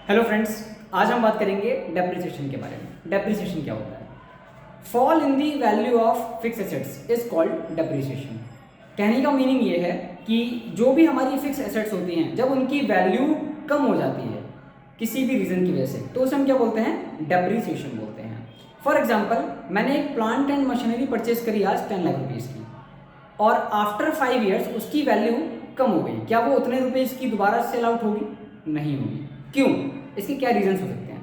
Hello friends, आज हम बात करेंगे डेप्रिसिएशन के बारे में। डेप्रिसिएशन क्या होता है? Fall in the value of fix assets is called depreciation. कहने का मीनिंग ये है कि जो भी हमारी फिक्स एसेट्स होती हैं, जब उनकी वैल्यू कम हो जाती है किसी भी रीज़न की वजह से, तो उसे हम क्या बोलते हैं? डेप्रिसिएशन बोलते हैं। फॉर एग्जाम्पल, मैंने एक प्लांट एंड मशीनरी परचेज करी आज 10 लाख रुपीज़ की, और आफ्टर 5 ईयर्स उसकी वैल्यू कम हो गई। क्या वो उतने रुपीज़ की दोबारा सेल आउट होगी? नहीं होगी। क्यों? इसके क्या रीजंस हो सकते हैं?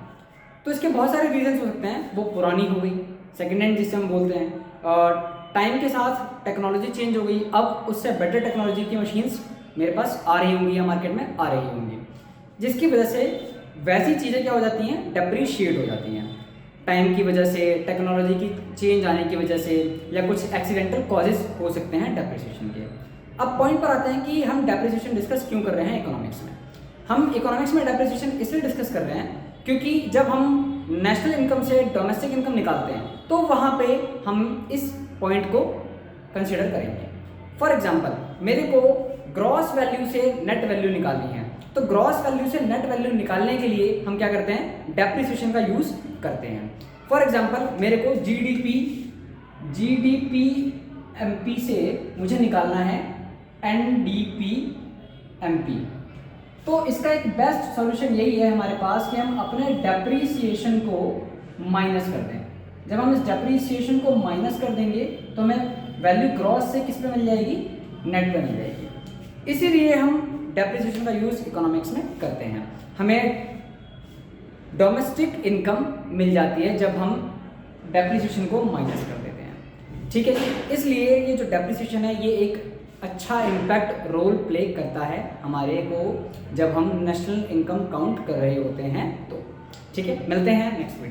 तो इसके बहुत सारे रीजंस हो सकते हैं। वो पुरानी हो गई, सेकेंड हैंड जिसे हम बोलते हैं, और टाइम के साथ टेक्नोलॉजी चेंज हो गई, अब उससे बेटर टेक्नोलॉजी की मशीन्स मेरे पास आ रही होंगी या मार्केट में आ रही होंगी, जिसकी वजह से वैसी चीज़ें क्या हो जाती हैं? डेप्रिशिएट हो जाती हैं। टाइम की वजह से, टेक्नोलॉजी की चेंज आने की वजह से, या कुछ एक्सीडेंटल कॉजेज हो सकते हैं डेप्रिसिएशन के। अब पॉइंट पर आते हैं कि हम डेप्रिसिएशन डिस्कस क्यों कर रहे हैं इकोनॉमिक्स में। हम इकोनॉमिक्स में डेप्रिसिएशन इसलिए डिस्कस कर रहे हैं क्योंकि जब हम नेशनल इनकम से डोमेस्टिक इनकम निकालते हैं तो वहाँ पे हम इस पॉइंट को कंसिडर करेंगे। फॉर एग्जांपल, मेरे को ग्रॉस वैल्यू से नेट वैल्यू निकालनी है, तो ग्रॉस वैल्यू से नेट वैल्यू निकालने के लिए हम क्या करते हैं? डेप्रिसिएशन का यूज़ करते हैं। फॉर एग्जांपल, मेरे को जीडीपी एमपी से मुझे निकालना है एनडीपी एमपी। तो इसका एक बेस्ट सॉल्यूशन यही है हमारे पास कि हम अपने डेप्रिसिएशन को माइनस कर दें। जब हम इस डेप्रिसिएशन को माइनस कर देंगे तो हमें वैल्यू ग्रॉस से किस पे मिल जाएगी? नेट पे मिल जाएगी। इसीलिए हम डेप्रिसिएशन का यूज़ इकोनॉमिक्स में करते हैं। हमें डोमेस्टिक इनकम मिल जाती है जब हम डेप्रिसिएशन को माइनस कर देते हैं। ठीक है जी। इसलिए ये जो डेप्रिसिएशन है ये एक अच्छा इम्पैक्ट रोल प्ले करता है हमारे को जब हम नेशनल इनकम काउंट कर रहे होते हैं। तो ठीक है, मिलते हैं नेक्स्ट वीडियो।